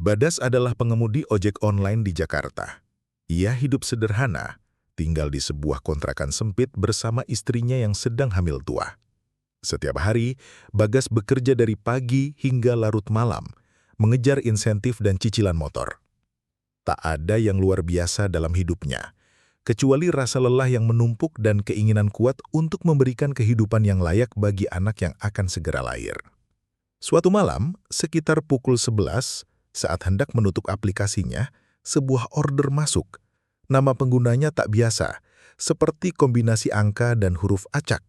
Badas adalah pengemudi ojek online di Jakarta. Ia hidup sederhana, tinggal di sebuah kontrakan sempit bersama istrinya yang sedang hamil tua. Setiap hari, Bagas bekerja dari pagi hingga larut malam, mengejar insentif dan cicilan motor. Tak ada yang luar biasa dalam hidupnya, kecuali rasa lelah yang menumpuk dan keinginan kuat untuk memberikan kehidupan yang layak bagi anak yang akan segera lahir. Suatu malam, sekitar pukul 11, saat hendak menutup aplikasinya, sebuah order masuk. Nama penggunanya tak biasa, seperti kombinasi angka dan huruf acak.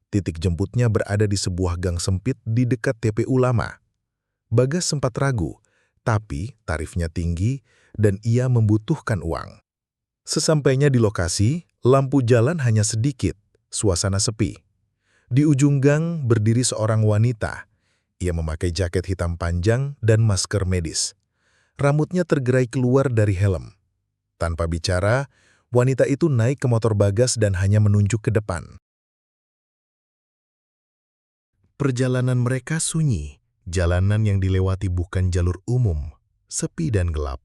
Titik jemputnya berada di sebuah gang sempit di dekat TPU lama. Bagas sempat ragu, tapi tarifnya tinggi dan ia membutuhkan uang. Sesampainya di lokasi, lampu jalan hanya sedikit, suasana sepi. Di ujung gang berdiri seorang wanita. Ia memakai jaket hitam panjang dan masker medis. Rambutnya tergerai keluar dari helm. Tanpa bicara, wanita itu naik ke motor Bagas dan hanya menunjuk ke depan. Perjalanan mereka sunyi. Jalanan yang dilewati bukan jalur umum, sepi dan gelap.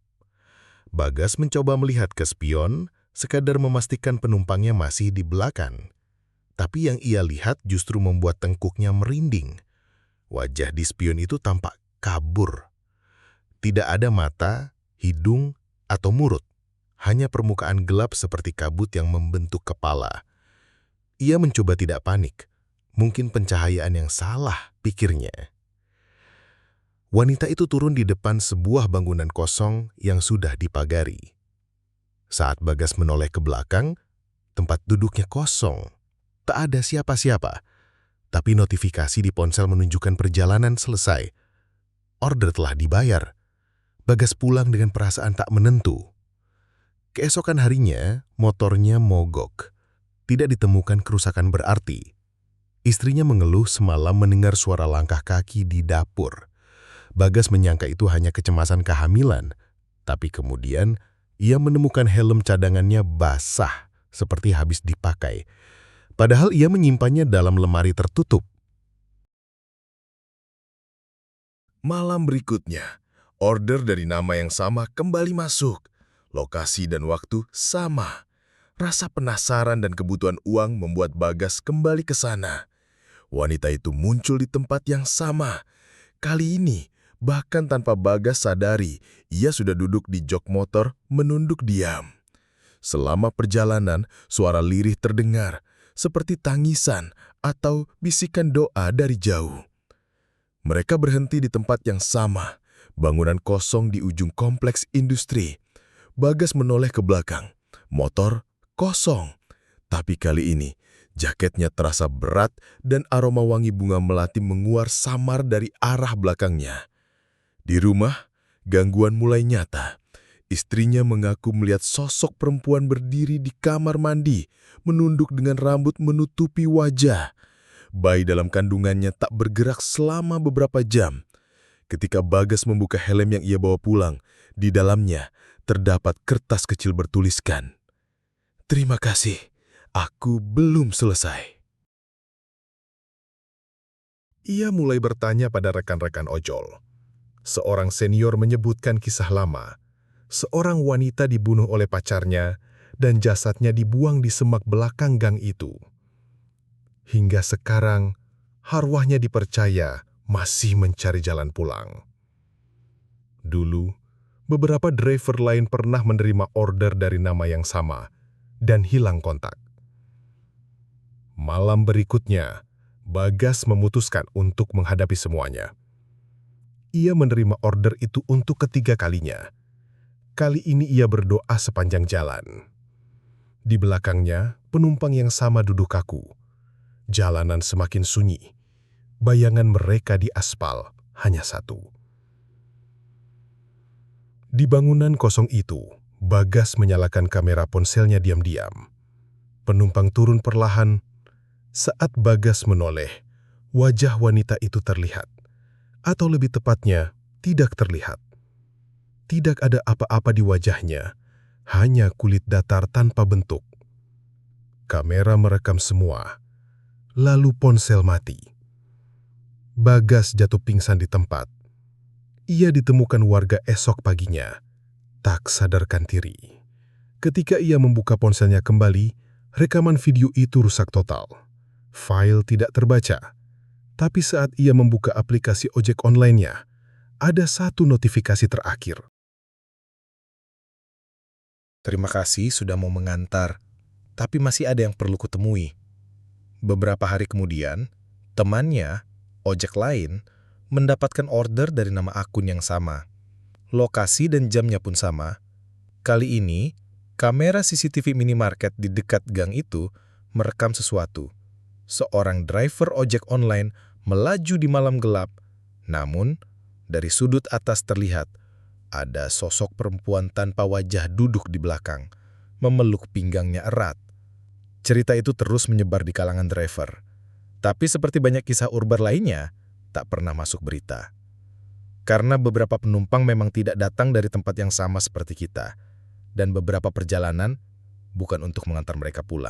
Bagas mencoba melihat ke spion, sekadar memastikan penumpangnya masih di belakang. Tapi yang ia lihat justru membuat tengkuknya merinding. Wajah di spion itu tampak kabur. Tidak ada mata, hidung, atau mulut. Hanya permukaan gelap seperti kabut yang membentuk kepala. Ia mencoba tidak panik. Mungkin pencahayaan yang salah, pikirnya. Wanita itu turun di depan sebuah bangunan kosong yang sudah dipagari. Saat Bagas menoleh ke belakang, tempat duduknya kosong. Tak ada siapa-siapa. Tapi notifikasi di ponsel menunjukkan perjalanan selesai. Order telah dibayar. Bagas pulang dengan perasaan tak menentu. Keesokan harinya, motornya mogok. Tidak ditemukan kerusakan berarti. Istrinya mengeluh semalam mendengar suara langkah kaki di dapur. Bagas menyangka itu hanya kecemasan kehamilan. Tapi kemudian, ia menemukan helm cadangannya basah, seperti habis dipakai. Padahal ia menyimpannya dalam lemari tertutup. Malam berikutnya, order dari nama yang sama kembali masuk. Lokasi dan waktu sama. Rasa penasaran dan kebutuhan uang membuat Bagas kembali ke sana. Wanita itu muncul di tempat yang sama. Kali ini, bahkan tanpa Bagas sadari, ia sudah duduk di jok motor menunduk diam. Selama perjalanan, suara lirih terdengar, seperti tangisan atau bisikan doa dari jauh. Mereka berhenti di tempat yang sama, bangunan kosong di ujung kompleks industri. Bagas menoleh ke belakang, motor kosong. Tapi kali ini, jaketnya terasa berat dan aroma wangi bunga melati menguar samar dari arah belakangnya. Di rumah, gangguan mulai nyata. Istrinya mengaku melihat sosok perempuan berdiri di kamar mandi, menunduk dengan rambut menutupi wajah. Bayi dalam kandungannya tak bergerak selama beberapa jam. Ketika Bagas membuka helm yang ia bawa pulang, di dalamnya terdapat kertas kecil bertuliskan, "Terima kasih, aku belum selesai." Ia mulai bertanya pada rekan-rekan ojol. Seorang senior menyebutkan kisah lama. Seorang wanita dibunuh oleh pacarnya dan jasadnya dibuang di semak belakang gang itu. Hingga sekarang, arwahnya dipercaya masih mencari jalan pulang. Dulu, beberapa driver lain pernah menerima order dari nama yang sama dan hilang kontak. Malam berikutnya, Bagas memutuskan untuk menghadapi semuanya. Ia menerima order itu untuk ketiga kalinya. Kali ini ia berdoa sepanjang jalan. Di belakangnya, penumpang yang sama duduk kaku. Jalanan semakin sunyi. Bayangan mereka di aspal hanya satu. Di bangunan kosong itu, Bagas menyalakan kamera ponselnya diam-diam. Penumpang turun perlahan. Saat Bagas menoleh, wajah wanita itu terlihat. Atau lebih tepatnya, tidak terlihat. Tidak ada apa-apa di wajahnya, hanya kulit datar tanpa bentuk. Kamera merekam semua, lalu ponsel mati. Bagas jatuh pingsan di tempat. Ia ditemukan warga esok paginya, tak sadarkan diri. Ketika ia membuka ponselnya kembali, rekaman video itu rusak total. File tidak terbaca. Tapi saat ia membuka aplikasi ojek online-nya, ada satu notifikasi terakhir. Terima kasih sudah mau mengantar, tapi masih ada yang perlu kutemui. Beberapa hari kemudian, temannya, ojek lain, mendapatkan order dari nama akun yang sama. Lokasi dan jamnya pun sama. Kali ini, kamera CCTV minimarket di dekat gang itu merekam sesuatu. Seorang driver ojek online melaju di malam gelap. Namun, dari sudut atas terlihat ada sosok perempuan tanpa wajah duduk di belakang, memeluk pinggangnya erat. Cerita itu terus menyebar di kalangan driver. Tapi seperti banyak kisah urban lainnya, tak pernah masuk berita. Karena beberapa penumpang memang tidak datang dari tempat yang sama seperti kita. Dan beberapa perjalanan bukan untuk mengantar mereka pulang.